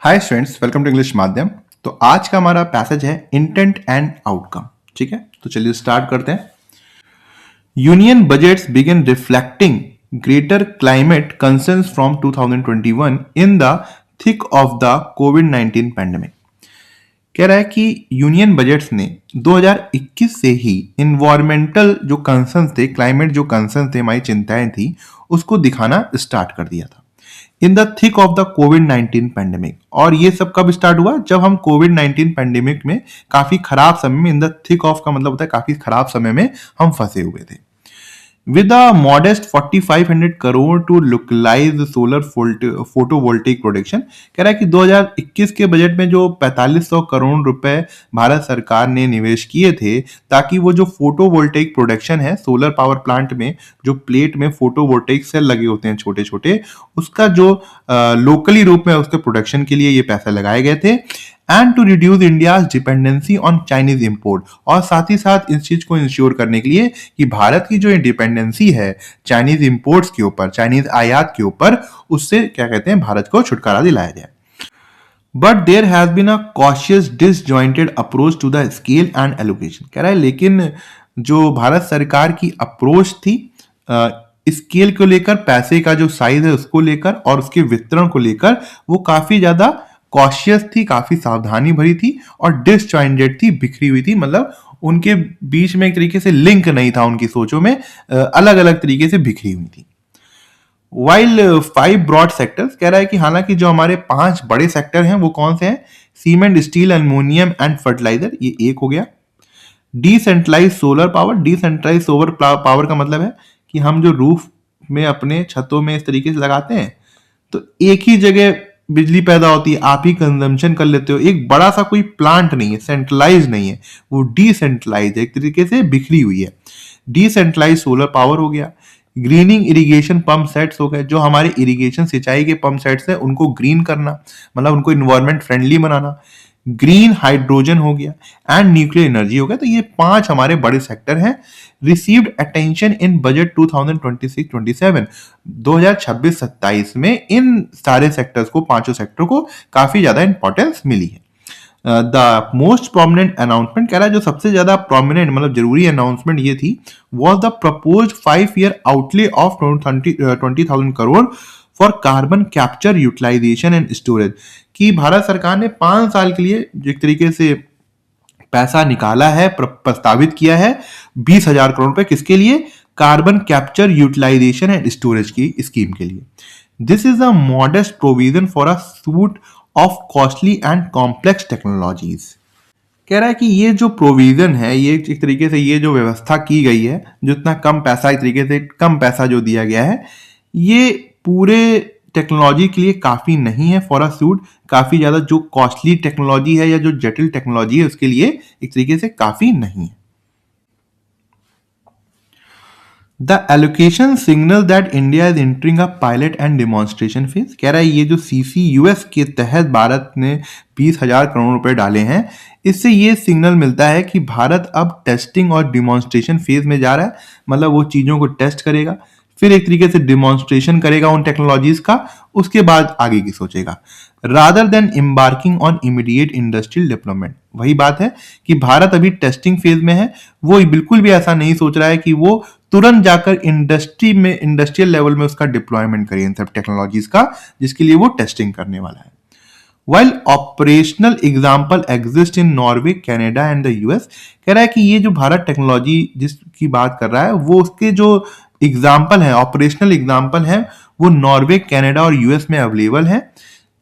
Hi students, welcome to English Madhyam. तो आज का हमारा पैसेज है इंटेंट एंड आउटकम। ठीक है, तो चलिए स्टार्ट करते हैं। Union budgets begin reflecting greater climate concerns from 2021 in the thick of the covid pandemic. कह रहा है कि यूनियन बजट्स ने 2021 से ही इन्वायरमेंटल जो कंसर्न्स थे, क्लाइमेट जो कंसर्न्स थे, हमारी चिंताएं थी, उसको दिखाना स्टार्ट कर दिया था in the thick of the covid pandemic. और ये सब कब स्टार्ट हुआ? जब हम कोविड-19 पैंडेमिक में काफी खराब समय में, इन द थिक ऑफ का मतलब होता है काफी खराब समय में हम फंसे हुए थे। With a modest 4,500 crore to localise solar photovoltaic production. कह रहा है कि 2021 के बजट में जो 4500 करोड़ रुपए भारत सरकार ने निवेश किए थे ताकि वो जो फोटोवोल्टिक प्रोडक्शन है, सोलर पावर प्लांट में जो प्लेट में फोटोवोल्टिक सेल लगे होते हैं छोटे छोटे, उसका जो लोकली रूप में उसके प्रोडक्शन के लिए ये पैसे लगाए गए थे and to reduce India's dependency on Chinese import. और साथ ही साथ इस चीज को इंश्योर करने के लिए कि भारत की जो डिपेंडेंसी है चाइनीज इंपोर्ट्स के ऊपर, चाइनीज आयात के ऊपर, उससे क्या कहते हैं, भारत को छुटकारा दिलाया जाए। But there has been a cautious disjointed approach to the scale and allocation. कह रहा है लेकिन जो भारत सरकार की अप्रोच थी स्केल को लेकर, पैसे का जो साइज है उसको लेकर और उसके वितरण को लेकर, वो काफी ज्यादा कॉशियस थी, काफी सावधानी भरी थी और डिसजॉइंटेड थी, बिखरी हुई थी। मतलब उनके बीच में एक तरीके से लिंक नहीं था, उनकी सोचों में अलग अलग तरीके से बिखरी हुई थी। While 5 broad sectors. कह रहा है कि हालांकि जो हमारे 5 बड़े सेक्टर हैं वो कौन से हैं? Cement, steel, aluminium and fertiliser, ये एक हो गया। Decentralise solar power. Decentralise solar power का मतलब है कि हम जो रूफ में अपने छतों में इस तरीके से लगाते हैं तो एक ही जगह बिजली पैदा होती है, आप ही कंजम्पशन कर लेते हो। एक बड़ा सा कोई प्लांट नहीं है, सेंट्रलाइज नहीं है, वो डिसेंट्रलाइज है, एक तरीके से बिखरी हुई है। डिसेंट्रलाइज सोलर पावर हो गया। ग्रीनिंग इरिगेशन पंप सेट्स हो गए, जो हमारे इरिगेशन सिंचाई के पंप सेट्स है उनको ग्रीन करना, मतलब उनको इन्वायरमेंट फ्रेंडली बनाना। ग्रीन हाइड्रोजन हो गया एंड न्यूक्लियर एनर्जी हो गया। तो ये 5 हमारे बड़े सेक्टर हैं। Received attention in budget 2026-27। 2026-27 में इन सारे सेक्टर्स को, पांचों सेक्टर को काफी ज्यादा इंपॉर्टेंस मिली है। द मोस्ट प्रोमिनेंट अनाउंसमेंट, कह रहा है जो सबसे ज्यादा प्रोमिनेंट मतलब जरूरी अनाउंसमेंट ये थी, was the propose 5-year outlay of 20,000 crore for carbon capture, utilisation and storage. कि भारत सरकार ने 5 साल के लिए एक तरीके से पैसा निकाला है, प्रस्तावित किया है 20,000 करोड़ रुपए। किसके लिए? Carbon capture, utilisation and storage की स्कीम के लिए। This is a modest provision for a suite of costly and complex technologies. कह रहा है कि ये जो प्रोविजन है, ये एक तरीके से ये जो व्यवस्था की गई है, जो इतना कम पैसा, एक तरीके से कम पैसा जो दिया गया है, ये पूरे टेक्नोलॉजी के लिए काफी नहीं है फॉर अ सूट। काफी ज्यादा जो कॉस्टली टेक्नोलॉजी है या जो जटिल टेक्नोलॉजी है उसके लिए एक तरीके से काफी नहीं है। The allocation signal that India is entering a pilot and demonstration phase. कह रहा है ये जो CCUS के तहत भारत ने 20,000 करोड़ रुपए डाले हैं, इससे ये सिग्नल मिलता है कि भारत अब टेस्टिंग और डिमॉन्स्ट्रेशन फेज में जा रहा है। मतलब वो चीजों को टेस्ट करेगा, फिर एक तरीके से डिमॉन्स्ट्रेशन करेगा उन टेक्नोलॉजीज का, उसके बाद आगे की सोचेगा, rather than embarking on immediate industrial development. वही बात है कि भारत अभी टेस्टिंग फेज में है, वो बिल्कुल भी ऐसा नहीं सोच रहा है कि वो तुरंत जाकर इंडस्ट्री में, इंडस्ट्रियल लेवल में उसका डिप्लॉयमेंट करे इन सब टेक्नोलॉजीज का, जिसके लिए वो टेस्टिंग करने वाला है। While operational example exist in Norway, Canada and the US। कह रहा है कि ये जो भारत टेक्नोलॉजी जिसकी बात कर रहा है, वो उसके जो एग्जाम्पल है, ऑपरेशनल एग्जाम्पल है, वो नॉर्वे, कनाडा और यूएस में अवेलेबल है।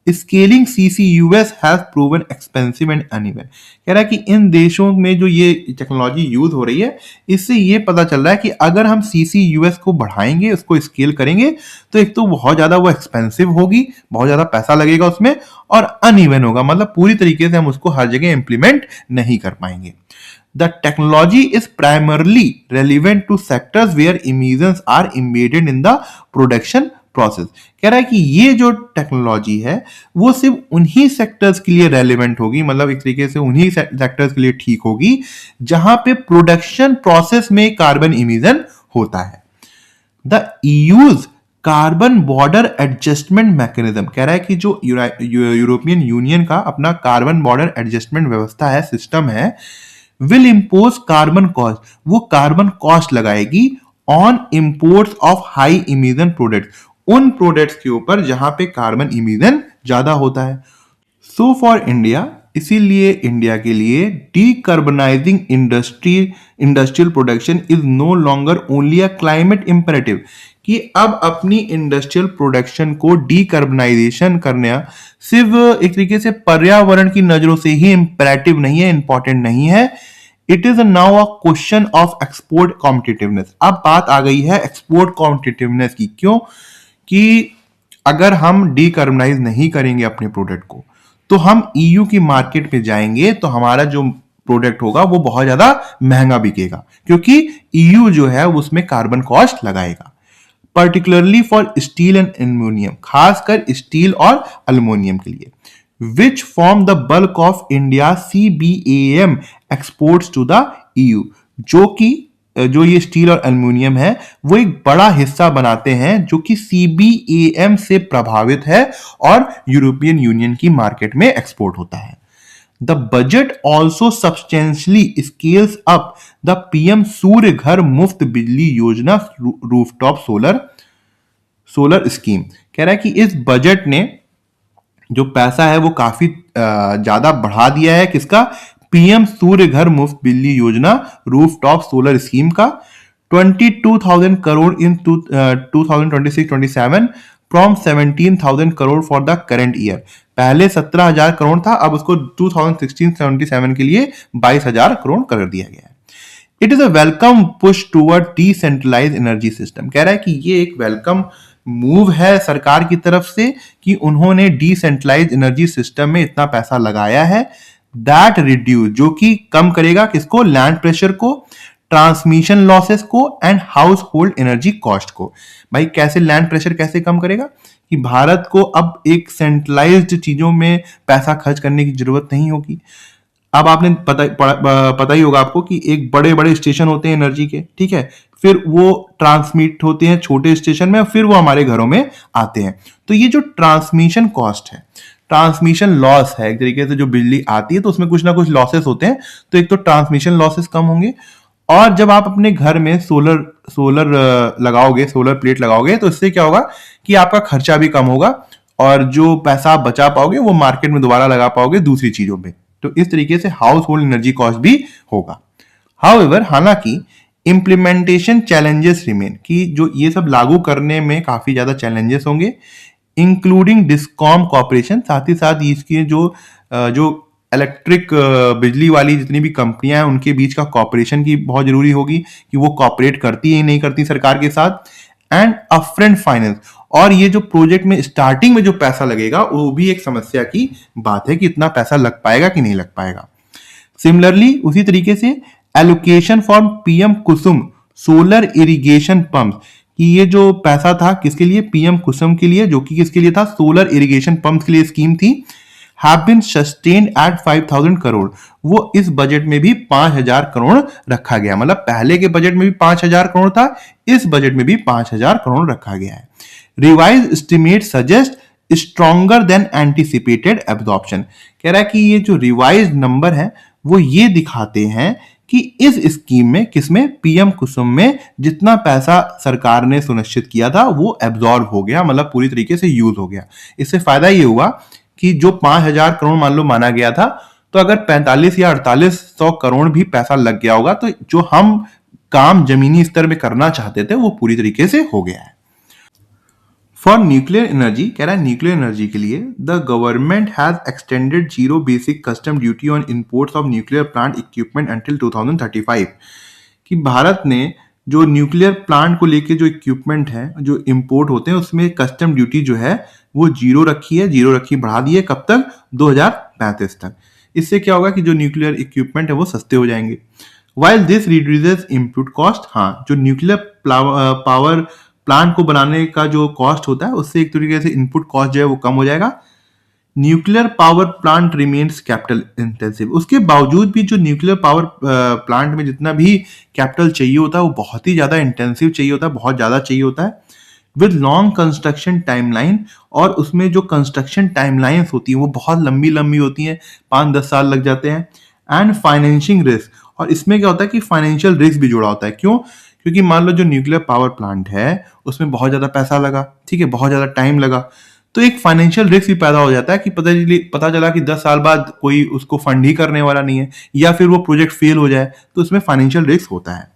Scaling CCUS has proven expensive and uneven. कह रहा है कि इन देशों में जो ये टेक्नोलॉजी यूज हो रही है, इससे ये पता चल रहा है कि अगर हम CCUS को बढ़ाएंगे, उसको स्केल करेंगे, तो एक तो बहुत ज्यादा वो एक्सपेंसिव होगी, बहुत ज्यादा पैसा लगेगा उसमें, और अनइवन होगा, मतलब पूरी तरीके से हम उसको हर जगह इंप्लीमेंट नहीं कर पाएंगे। The technology is primarily relevant to sectors where emissions are embedded in the production process। कह रहा है कि ये जो टेक्नोलॉजी है वो सिर्फ उन्हीं सेक्टर्स के लिए रेलिवेंट होगी, मतलब एक तरीके से उन्हीं सेक्टर्स के लिए ठीक होगी जहां पे प्रोडक्शन प्रोसेस में कार्बन इमिशन होता है। The EU's carbon border adjustment mechanism, कह रहा है कि जो यूरोपियन यूनियन का अपना कार्बन बॉर्डर एडजस्टमेंट व्यवस्था है, सिस्टम है, विल इम्पोज कार्बन कॉस्ट, वो कार्बन कॉस्ट लगाएगी on imports of high emission products, उन प्रोडक्ट्स के ऊपर जहां पे कार्बन इमिशन ज्यादा होता है। सो फॉर इंडिया, इसीलिए इंडिया के लिए decarbonising industrial production is no longer only a climate imperative, कि अब अपनी इंडस्ट्रियल प्रोडक्शन को डीकार्बनाइजेशन करना सिर्फ एक तरीके से पर्यावरण की नजरों से ही इंपेरेटिव नहीं है, इंपॉर्टेंट नहीं है, it is now a question of export competitiveness. अब बात आ गई है एक्सपोर्ट कॉम्पिटिटिवनेस की। क्यों? कि अगर हम डीकार्बनाइज नहीं करेंगे अपने प्रोडक्ट को, तो हम ईयू की मार्केट में जाएंगे तो हमारा जो प्रोडक्ट होगा वो बहुत ज्यादा महंगा बिकेगा, क्योंकि ईयू जो है उसमें कार्बन कॉस्ट लगाएगा, particularly for steel and aluminium, खासकर स्टील और एल्यूमिनियम के लिए, which form the bulk of India CBAM exports to the EU, जो ये स्टील और एल्यूमिनियम है वो एक बड़ा हिस्सा बनाते हैं जो कि CBAM से प्रभावित है और यूरोपियन यूनियन की मार्केट में एक्सपोर्ट होता है। The budget also substantially scales up the PM सूर्य घर मुफ्त बिजली योजना रूफटॉप सोलर स्कीम। कह रहा है कि इस बजट ने जो पैसा है वो काफी ज्यादा बढ़ा दिया है, किसका? PM सूर्य घर मुफ्त बिजली योजना रूफटॉप सोलर स्कीम का, 22,000 करोड़ इन 2026-27 from 17,000 crore for the current year. पहले 17,000 करोड़ था, अब उसको 2016-77 के लिए 22,000 करोड़ कर दिया गया है। It is a welcome push toward decentralise energy system. कह रहा है कि ये एक वेलकम मूव है सरकार की तरफ से कि उन्होंने डिसेंट्रलाइज एनर्जी सिस्टम में इतना पैसा लगाया है, दैट रिड्यूस, जो कि कम करेगा किसको? लैंड प्रेशर को, ट्रांसमिशन लॉसेस को and house hold energy cost को। भाई कैसे लैंड प्रेशर कैसे कम करेगा? कि भारत को अब एक सेंट्रलाइज्ड चीजों में पैसा खर्च करने की जरूरत नहीं होगी। अब आपने पता ही होगा आपको कि एक बड़े बड़े स्टेशन होते हैं एनर्जी के, ठीक है, फिर वो ट्रांसमिट होते हैं छोटे स्टेशन में, फिर वो हमारे घरों में आते हैं। तो ये जो ट्रांसमिशन कॉस्ट है, ट्रांसमिशन लॉस है, एक तरीके से जो बिजली आती है तो उसमें कुछ ना कुछ लॉसेस होते हैं, तो एक तो ट्रांसमिशन लॉसेस कम होंगे, और जब आप अपने घर में सोलर लगाओगे, सोलर प्लेट लगाओगे, तो इससे क्या होगा कि आपका खर्चा भी कम होगा और जो पैसा आप बचा पाओगे वो मार्केट में दोबारा लगा पाओगे दूसरी चीजों में। तो इस तरीके से हाउस होल्ड एनर्जी कॉस्ट भी होगा। हाउएवर, हालांकि इंप्लीमेंटेशन चैलेंजेस रिमेन, कि जो ये सब लागू करने में काफी ज्यादा चैलेंजेस होंगे, इंक्लूडिंग डिस्कॉम कॉर्पोरेशन, साथ ही साथ इसकी जो इलेक्ट्रिक बिजली वाली जितनी भी कंपनियां हैं उनके बीच का कॉर्पोरेशन की बहुत जरूरी होगी कि वो कॉर्पोरेट करती है नहीं करती सरकार के साथ, एंड अपफ्रंट फाइनेंस, और ये जो प्रोजेक्ट में स्टार्टिंग में जो पैसा लगेगा वो भी एक समस्या की बात है कि इतना पैसा लग पाएगा कि नहीं लग पाएगा। सिमिलरली उसी तरीके से allocation for PM Kusum solar irrigation pump, कि ये जो पैसा था किसके लिए? PM कुसुम के लिए, जो कि किसके लिए था? सोलर इरिगेशन पंप के लिए स्कीम थी, have been sustained at 5,000 crore, वो इस बजट में भी 5,000 करोड़ रखा गया। मतलब पहले के बजट में भी 5,000 करोड़ था, इस बजट में भी 5,000 करोड़ रखा गया है। Revise estimate suggest stronger than anticipated absorption. कह रहा है कि ये जो रिवाइज नंबर है वो ये दिखाते हैं कि इस स्कीम में, किसमें? PM कुसुम में जितना पैसा सरकार ने सुनिश्चित किया था वो एब्जॉर्ब हो गया, मतलब पूरी तरीके से यूज हो गया। इससे फायदा ये हुआ कि जो 5,000 करोड़ मान लो माना गया था, तो अगर 45 या 4800 करोड़ भी पैसा लग गया होगा तो जो हम काम जमीनी स्तर में करना चाहते थे वो पूरी तरीके से हो गया है। फॉर न्यूक्लियर एनर्जी, कह रहा है न्यूक्लियर एनर्जी के लिए the government has extended zero basic custom duty on imports of nuclear plant equipment until 2035, कि भारत ने जो न्यूक्लियर प्लांट को लेके जो इक्विपमेंट है जो इंपोर्ट होते हैं उसमें कस्टम ड्यूटी जो है वो जीरो रखी बढ़ा दी है। कब तक? 2035 तक। इससे क्या होगा कि जो न्यूक्लियर इक्विपमेंट है वो सस्ते हो जाएंगे। While this reduces input cost, हाँ जो न्यूक्लियर पावर प्लांट को बनाने का जो कॉस्ट होता है उससे एक तरीके से इनपुट कॉस्ट जो है वो कम हो जाएगा। Nuclear power plant remains capital intensive, उसके बावजूद भी जो न्यूक्लियर पावर प्लांट में जितना भी कैपिटल चाहिए होता है वो बहुत ही ज्यादा इंटेंसिव चाहिए होता है, बहुत ज्यादा चाहिए होता है। विद लॉन्ग कंस्ट्रक्शन टाइमलाइन, और उसमें जो कंस्ट्रक्शन टाइमलाइंस होती हैं वो बहुत लंबी लंबी होती हैं, 5-10 साल लग जाते हैं। एंड फाइनेंशिंग रिस्क, और इसमें क्या होता है कि फाइनेंशियल रिस्क भी जुड़ा होता है। क्यों? क्योंकि मान लो जो न्यूक्लियर पावर प्लांट है उसमें बहुत ज़्यादा पैसा लगा, ठीक है, बहुत ज़्यादा टाइम लगा, तो एक फाइनेंशियल रिस्क भी पैदा हो जाता है कि पता चला कि 10 साल बाद कोई उसको फंड ही करने वाला नहीं है, या फिर वो प्रोजेक्ट फेल हो जाए, तो उसमें फाइनेंशियल रिस्क होता है।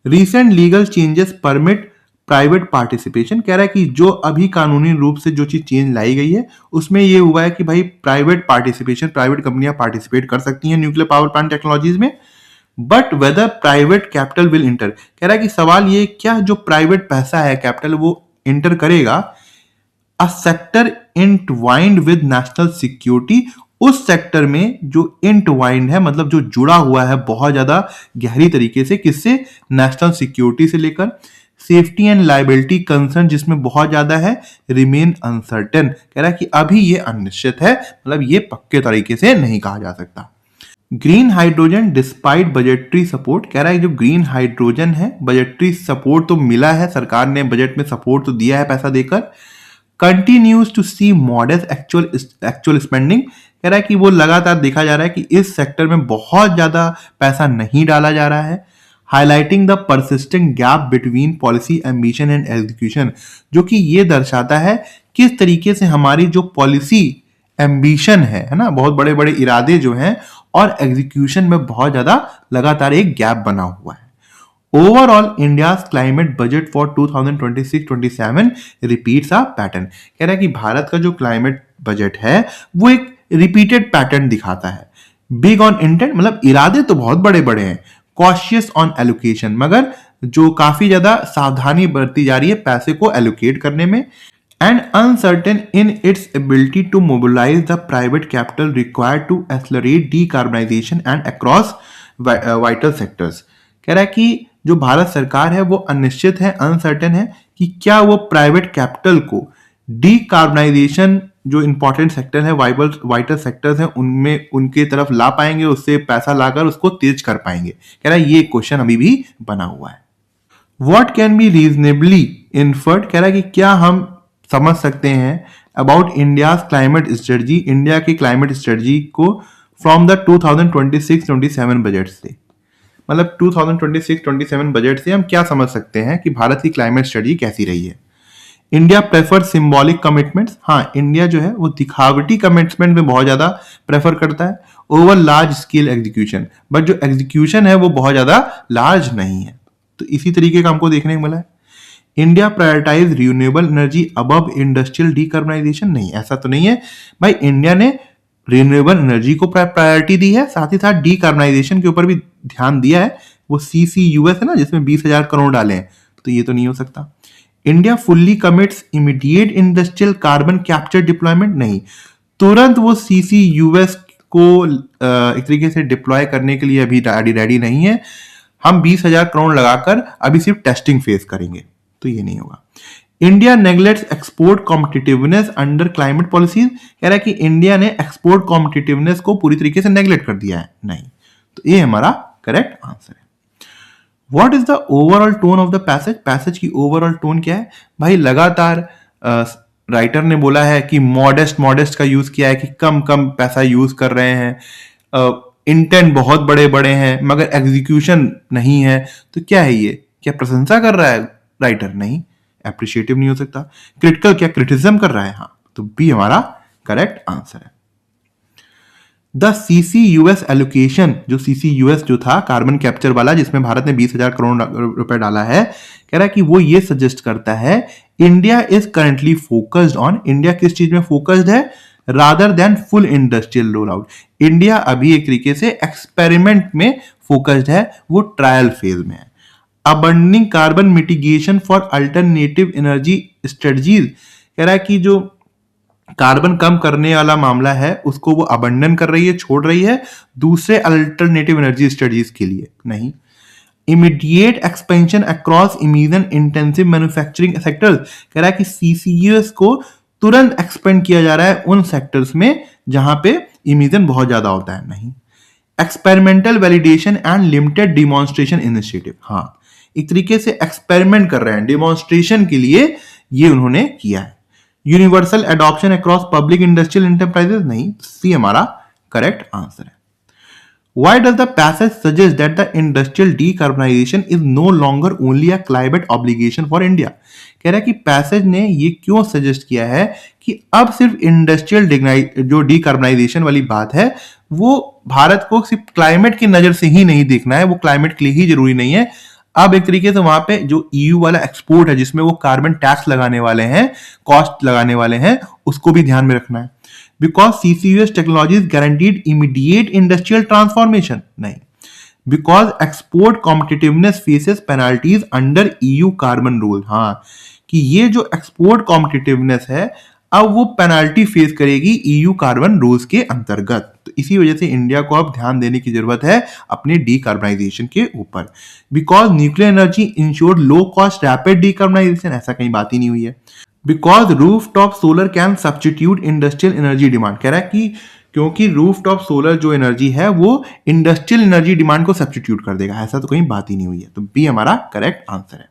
Recent legal changes permit private participation, कह रहा है कि जो अभी कानूनी रूप से जो चीज चेंज लाई गई है उसमें ये हुआ है कि भाई प्राइवेट पार्टिसिपेशन, प्राइवेट कंपनियां पार्टिसिपेट कर सकती हैं न्यूक्लियर पावर प्लांट टेक्नोलॉजीज में, but whether private capital will enter, कह रहा है कि सवाल ये क्या जो प्राइवेट पैसा है, कैपिटल, वो इंटर करेगा a sector intertwined with national security, उस सेक्टर में जो इंटवाइंड है, मतलब जो जुड़ा हुआ है बहुत ज्यादा गहरी तरीके से, किससे? नेशनल सिक्योरिटी से लेकर सेफ्टी एंड लाइबिलिटी कंसर्न जिसमें बहुत ज्यादा है, रिमेन अनसर्टेन, कह रहा है कि अभी ये अनिश्चित है, मतलब ये पक्के तरीके से नहीं कहा जा सकता। Green hydrogen despite budgetary support, कह रहा है जो ग्रीन हाइड्रोजन है बजटरी सपोर्ट तो मिला है, सरकार ने बजट में सपोर्ट तो दिया है पैसा देकर, continues to see modest actual spending, कह रहा है कि वो लगातार देखा जा रहा है कि इस सेक्टर में बहुत ज्यादा पैसा नहीं डाला जा रहा है। Highlighting the persistent gap between policy ambition and execution, जो कि ये दर्शाता है किस तरीके से हमारी जो पॉलिसी एम्बिशन है ना, बहुत बड़े बड़े इरादे जो हैं, और एग्जीक्यूशन में बहुत ज्यादा लगातार एक गैप बना हुआ है। Overall India's climate budget for 2026-27 repeats a pattern, कह रहा है कि भारत का जो क्लाइमेट बजट है वो एक रिपीटेड पैटर्न दिखाता है। बिग ऑन इंटेंट, मतलब इरादे तो बहुत बड़े बड़े हैं, कॉशियस ऑन एलोकेशन, मगर जो काफी ज्यादा सावधानी बरती जा रही है पैसे को एलोकेट करने में, and uncertain in its ability to mobilise the private capital required to accelerate decarbonisation and across vital sectors, कह रहा है कि जो भारत सरकार है वो अनिश्चित है, अनसर्टेन है कि क्या वो प्राइवेट कैपिटल को डीकार्बनाइजेशन, जो इंपॉर्टेंट सेक्टर है, वाइटल सेक्टर्स हैं, उनमें उनके तरफ ला पाएंगे, उससे पैसा लाकर उसको तेज कर पाएंगे, कह रहा है ये क्वेश्चन अभी भी बना हुआ है। What can be reasonably inferred, कह रहा है कि क्या हम समझ सकते हैं about India's climate strategy, India की क्लाइमेट स्ट्रेटजी को फ्रॉम द 2026-27 बजट से, मतलब 2026-27 बजट से हम क्या समझ सकते हैं कि भारत की क्लाइमेट स्ट्रेटजी कैसी रही है। इंडिया प्रेफर सिंबॉलिक कमिटमेंट्स, हाँ इंडिया जो है वो दिखावटी कमिटमेंट में बहुत ज्यादा प्रेफर करता है over large scale execution, but जो एग्जीक्यूशन है वो बहुत ज्यादा लार्ज नहीं है, तो इसी तरीके का हमको देखने को मिला है। India prioritise renewable energy above industrial decarbonisation, नहीं ऐसा तो नहीं है भाई, इंडिया ने रिन्यूएबल एनर्जी को प्रायोरिटी दी है, साथ ही साथ डीकार्बनाइजेशन के ऊपर भी ध्यान दिया है, वो CCUS है ना जिसमें 20,000 करोड़ डाले हैं, तो ये तो नहीं हो सकता। India fully commits immediate industrial carbon capture deployment, नहीं, तुरंत वो CCUS को एक तरीके से डिप्लॉय करने के लिए अभी रेडी नहीं है, हम 20,000 करोड़ लगाकर अभी सिर्फ टेस्टिंग फेज करेंगे, तो ये नहीं होगा। India neglects export competitiveness under climate policies, कह रहा है कि इंडिया ने एक्सपोर्ट कॉम्पिटिटिवनेस को पूरी तरीके से नेग्लेक्ट कर दिया है, नहीं, तो ये हमारा करेक्ट आंसर है। What is the overall tone of the passage, passage की ओवरऑल टोन क्या है भाई, लगातार राइटर ने बोला है कि मॉडेस्ट का यूज किया है, कि कम कम पैसा यूज कर रहे हैं, इंटेंट बहुत बड़े बड़े हैं मगर एग्जीक्यूशन नहीं है, तो क्या है ये, क्या प्रशंसा कर रहा है राइटर? नहीं, एप्रिशिएटिव नहीं हो सकता। क्रिटिकल, क्या क्रिटिसिज्म कर रहा है? हाँ, तो बी हमारा करेक्ट आंसर है। द CCUS एलोकेशन, जो CCUS जो था कार्बन कैप्चर वाला जिसमें भारत ने 20,000 करोड़ रुपए डाला है, कह रहा है कि वो ये सजेस्ट करता है India is currently focused on, India किस चीज में फोकस्ड है, rather than full industrial roll out, India अभी एक तरीके से एक्सपेरिमेंट में फोकस्ड है, वो ट्रायल फेज में है। Abandoning carbon mitigation for alternative energy strategies, कह रहा है कि जो कार्बन कम करने वाला मामला है उसको वो अबंडन कर रही है, छोड़ रही है दूसरे अल्टरनेटिव एनर्जी स्टडीज के लिए, नहीं। Immediate expansion across emission intensive manufacturing sectors, कह रहा है कि CCUS को तुरंत एक्सपेंड किया जा रहा है उन सेक्टर्स में जहां पे इमिशन बहुत ज्यादा होता है, नहीं। Experimental validation and limited demonstration initiative, हाँ एक तरीके से एक्सपेरिमेंट कर रहे हैं, डिमॉन्स्ट्रेशन के लिए ये उन्होंने किया है। Universal adoption across public industrial enterprises, नहीं, सी हमारा करेक्ट आंसर है। Why does the passage suggest that the industrial decarbonization is no longer only a climate obligation for India? कह रहा है कि पैसेज ने ये क्यों सजेस्ट किया है कि अब सिर्फ इंडस्ट्रियल जो डीकार्बनाइजेशन वाली बात है वो भारत को सिर्फ क्लाइमेट की नजर से ही नहीं देखना है, वो क्लाइमेट के लिए ही जरूरी नहीं है। अब एक तरीके से वहां पे जो ईयू वाला एक्सपोर्ट है जिसमें वो कार्बन टैक्स लगाने वाले हैं, कॉस्ट लगाने वाले हैं, उसको भी ध्यान में रखना है। Because CCUS technologies guaranteed immediate industrial transformation, नहीं, because export competitiveness faces penalties under EU carbon rule. हाँ, कि ये जो एक्सपोर्ट कॉम्पिटिटिवनेस है अब वो पेनाल्टी फेस करेगी EU कार्बन रूल्स के अंतर्गत। तो इसी वजह से इंडिया को अब ध्यान देने की जरूरत है अपने डीकार्बनाइजेशन के ऊपर। Because nuclear energy ensure low cost rapid decarbonisation, ऐसा कहीं बात ही नहीं हुई है। Because rooftop solar can substitute industrial energy demand, कह रहा है कि क्योंकि रूफटॉप सोलर जो एनर्जी है वो इंडस्ट्रियल एनर्जी डिमांड को सब्सटीट्यूट कर देगा, ऐसा तो कहीं बात ही नहीं हुई है। तो बी हमारा करेक्ट आंसर है।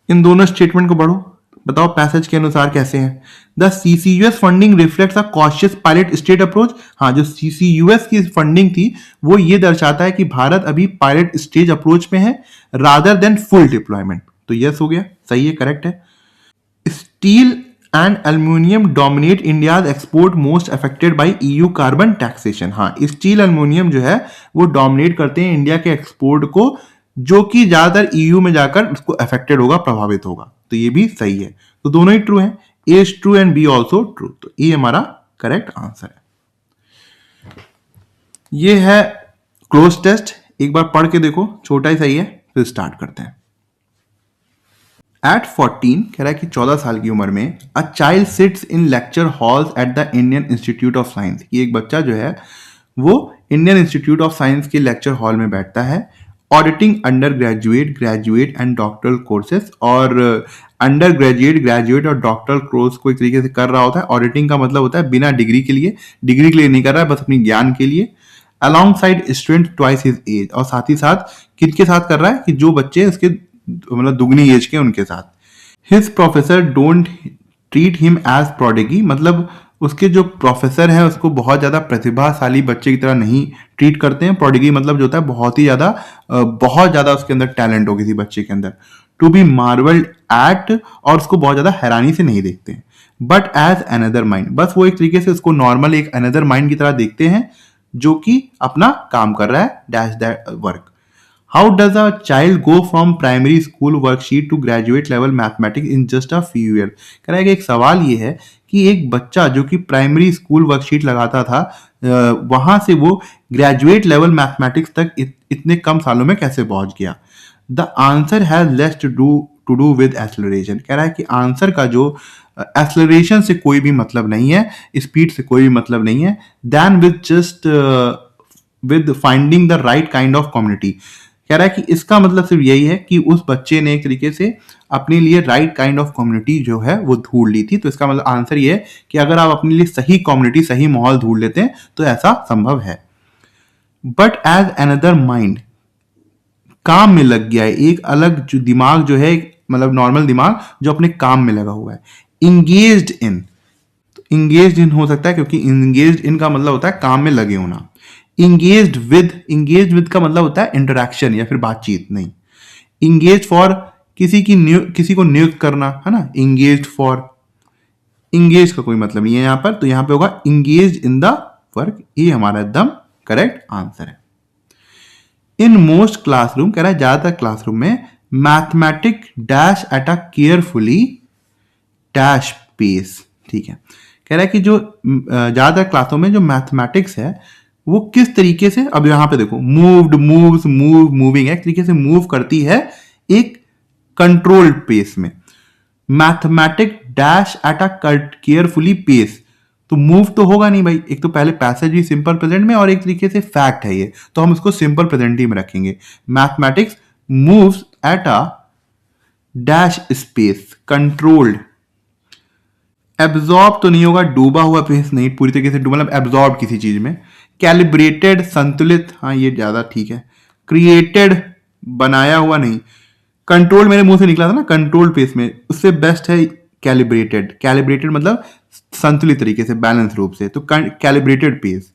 इन दोनों स्टेटमेंट को पढ़ो, बताओ पैसेज के अनुसार कैसे हैं। The CCUS funding reflects a cautious pilot state approach. हाँ, जो CCUS की फंडिंग थी वो ये दर्शाता है कि भारत अभी पायलट स्टेज अप्रोच में है रादर देन फुल डिप्लॉयमेंट। तो यस हो गया, सही है, करेक्ट है। Steel and aluminium dominate India's export most affected by EU carbon taxation. हाँ, स्टील एल्यूमिनियम जो है वो डोमिनेट करते हैं इंडिया के एक्सपोर्ट को, जो कि ज्यादातर EU में जाकर उसको अफेक्टेड होगा, प्रभावित होगा। तो ये भी सही है, तो दोनों ही ट्रू है, A is true and B also true. तो ए हमारा करेक्ट आंसर है। ये है क्लोज टेस्ट, एक बार पढ़ के देखो, छोटा ही सही है, फिर स्टार्ट करते हैं। एट 14 कह रहा है कि 14 साल की उम्र में a child sits in lecture halls at the Indian institute of science. ये एक बच्चा जो है वो इंडियन इंस्टीट्यूट ऑफ साइंस के लेक्चर हॉल में बैठता है, auditing under graduate, graduate and doctoral courses. और अंडर ग्रेजुएट, ग्रेजुएट और डॉक्टरल कोर्स को एक तरीके से कर रहा होता है। ऑडिटिंग का मतलब होता है बिना डिग्री के लिए, डिग्री के लिए नहीं कर रहा है, बस अपनी ज्ञान के लिए। Along side student twice his age, और साथ ही साथ किसके साथ कर रहा है कि जो बच्चे उसके मतलब दुगनी एज के उनके साथ। His professor don't treat him as prodigy, मतलब उसके जो प्रोफेसर हैं उसको बहुत ज्यादा प्रतिभाशाली बच्चे की तरह नहीं ट्रीट करते हैं। प्रोडिगी मतलब जो होता है बहुत ज्यादा उसके अंदर टैलेंट हो किसी बच्चे के अंदर। टू बी मार्वल्ड एट, और उसको बहुत ज्यादा हैरानी से नहीं देखते हैं। बट एज अनदर माइंड, बस वो एक तरीके से उसको नॉर्मल एक अनदर माइंड की तरह देखते हैं जो कि अपना काम कर रहा है, dash that work. How does a child go from primary school worksheet to graduate level mathematics in just a few years? कह रहा है कि एक सवाल ये है कि एक बच्चा जो कि प्राइमरी स्कूल वर्कशीट लगाता था वहां से वो ग्रेजुएट लेवल मैथमेटिक्स तक इतने कम सालों में कैसे पहुंच गया। The answer has less to do with acceleration. कह रहा है कि आंसर का जो एक्सेलरेशन से कोई भी मतलब नहीं है, स्पीड से कोई भी मतलब नहीं है, then with finding the right kind of community. कह रहा है कि इसका मतलब सिर्फ यही है कि उस बच्चे ने एक तरीके से अपने लिए राइट काइंड ऑफ कम्युनिटी जो है वो ढूंढ ली थी। तो इसका मतलब आंसर ये है कि अगर आप अपने लिए सही कम्युनिटी, सही माहौल ढूंढ लेते हैं तो ऐसा संभव है। बट एज अनदर माइंड, काम में लग गया है, एक अलग जो दिमाग जो है, मतलब नॉर्मल दिमाग जो अपने काम में लगा हुआ है। इंगेज्ड इन, इंगेज्ड इन हो सकता है क्योंकि इंगेज्ड इन का मतलब होता है काम में लगे होना। इंगेज्ड विद का मतलब होता है इंटरेक्शन या फिर बातचीत, नहीं। इंगेज फॉर किसी को नियुक्त करना है ना, इंगेज्ड फॉर, इंगेज का कोई मतलब नहीं है यहां पर, तो यहां पे होगा इंगेज्ड इन द वर्क। ये हमारा एकदम करेक्ट आंसर है। इन मोस्ट क्लासरूम, कह रहा है ज्यादातर क्लासरूम में mathematic dash at a carefully dash pace, ठीक है। कह रहा है कि जो ज्यादातर क्लासों में जो मैथमेटिक्स है वो किस तरीके से, अब यहां पे देखो मूव्ड, मूव्स, मूविंग है, एक तरीके से मूव करती है एक कंट्रोल्ड पेस में। Mathematic dash at a carefully pace, तो मूव तो होगा नहीं भाई, एक तो पहले पैसेज भी सिंपल प्रेजेंट में और एक तरीके से फैक्ट है ये, तो हम इसको सिंपल प्रेजेंट ही में रखेंगे। Mathematics moves at a dash space controlled. Absorb तो नहीं होगा, डूबा हुआ पेस नहीं, पूरी तरीके से डूबा मतलब एब्जॉर्ब किसी चीज में। कैलिब्रेटेड, संतुलित, हाँ ये ज्यादा ठीक है। क्रिएटेड, बनाया हुआ नहीं। कंट्रोल मेरे मुंह से निकला था ना, कंट्रोल पेस में उससे बेस्ट है कैलिब्रेटेड। कैलिब्रेटेड मतलब संतुलित तरीके से, बैलेंस रूप से। तो calibrated pace.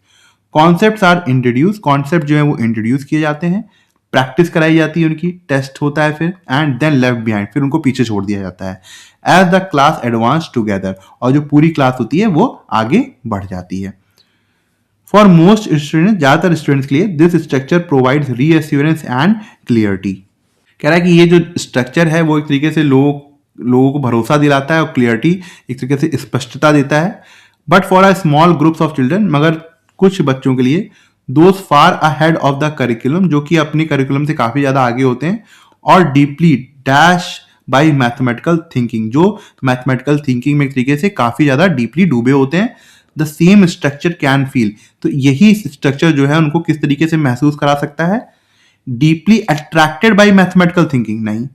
Concepts are introduce, concept जो है वो इंट्रोड्यूस किए जाते हैं, प्रैक्टिस कराई जाती है उनकी, टेस्ट होता है फिर, एंड देन लेफ्ट बिहाइंड, फिर उनको पीछे छोड़ दिया जाता है as the class advance together, और जो पूरी क्लास होती है वो आगे बढ़ जाती है। फॉर मोस्ट स्टूडेंट, ज्यादातर स्टूडेंट्स के लिए this structure provides reassurance and clarity. कह रहा है कि ये जो स्ट्रक्चर है वो एक तरीके से लोगों को भरोसा दिलाता है और क्लियरिटी, एक तरीके से स्पष्टता देता है। But for a small groups of children, मगर कुछ बच्चों के लिए, those far ahead of the curriculum, जो कि अपने करिकुलम से काफी ज्यादा आगे होते हैं, और deeply dash by mathematical thinking, जो मैथमेटिकल थिंकिंग में एक तरीके से काफी ज्यादा डीपली डूबे होते हैं। The same structure can feel, तो यही स्ट्रक्चर जो है उनको किस तरीके से महसूस करा सकता है? Deeply attracted by mathematical thinking नहीं,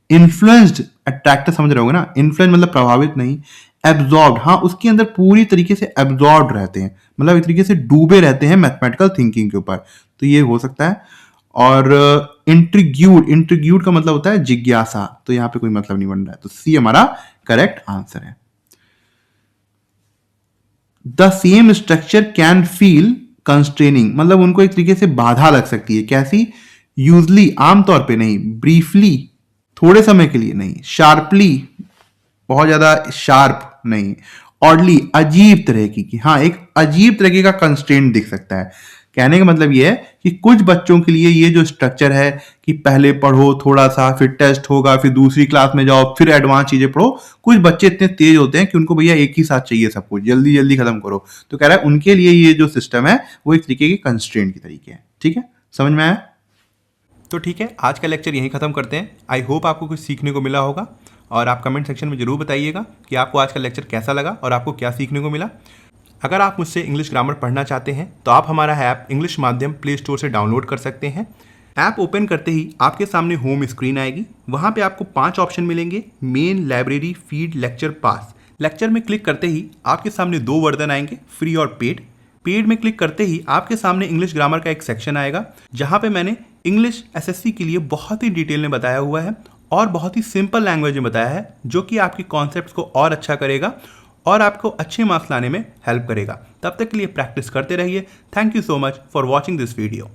इन्फ्लुएंस्ड, अट्रैक्टेड समझ रहे होगे ना, इन्फ्लुएंस मतलब प्रभावित नहीं, एब्जॉर्ब्ड, हाँ उसके अंदर पूरी तरीके से एब्जॉर्ब्ड रहते हैं, मतलब एक तरीके से डूबे रहते हैं मैथमेटिकल थिंकिंग के ऊपर, तो ये हो सकता है। और इंट्रिग्यूड, इंट्रिग्यूड का मतलब होता है जिज्ञासा, तो यहां पे कोई मतलब नहीं बन रहा है, तो सी हमारा करेक्ट आंसर है। The same structure can feel constraining, मतलब उनको एक तरीके से बाधा लग सकती है, कैसी? यूजली, आमतौर पे नहीं, ब्रीफली, थोड़े समय के लिए नहीं, शार्पली, बहुत ज्यादा शार्प नहीं, ऑडली, अजीब तरह की, हाँ एक अजीब तरीके का कंस्ट्रेंट दिख सकता है। कहने का मतलब ये है कि कुछ बच्चों के लिए ये जो स्ट्रक्चर है कि पहले पढ़ो थोड़ा सा, फिर टेस्ट होगा, फिर दूसरी क्लास में जाओ, फिर एडवांस चीजें पढ़ो, कुछ बच्चे इतने तेज होते हैं कि उनको भैया एक ही साथ चाहिए सब कुछ, जल्दी जल्दी खत्म करो, तो कह रहा है उनके लिए ये जो सिस्टम है वो एक तरीके की कंस्ट्रेंट की तरीके है। ठीक है, समझ में आया? तो ठीक है, आज का लेक्चर यहीं खत्म करते हैं। आई होप आपको कुछ सीखने को मिला होगा, और आप कमेंट सेक्शन में जरूर बताइएगा कि आपको आज का लेक्चर कैसा लगा और आपको क्या सीखने को मिला। अगर आप मुझसे इंग्लिश ग्रामर पढ़ना चाहते हैं तो आप हमारा ऐप इंग्लिश माध्यम प्ले स्टोर से डाउनलोड कर सकते हैं। ऐप ओपन करते ही आपके सामने होम स्क्रीन आएगी, वहाँ पे आपको 5 ऑप्शन मिलेंगे, मेन, लाइब्रेरी, फीड, लेक्चर, पास। लेक्चर में क्लिक करते ही आपके सामने 2 वर्जन आएंगे, फ्री और पेड। पेड में क्लिक करते ही आपके सामने इंग्लिश ग्रामर का एक सेक्शन आएगा, जहाँ पे मैंने इंग्लिश एसएससी के लिए बहुत ही डिटेल में बताया हुआ है और बहुत ही सिंपल लैंग्वेज में बताया है, जो कि आपके कॉन्सेप्ट्स को और अच्छा करेगा और आपको अच्छे मार्क्स लाने में हेल्प करेगा। तब तक के लिए प्रैक्टिस करते रहिए। Thank you so much for watching this video.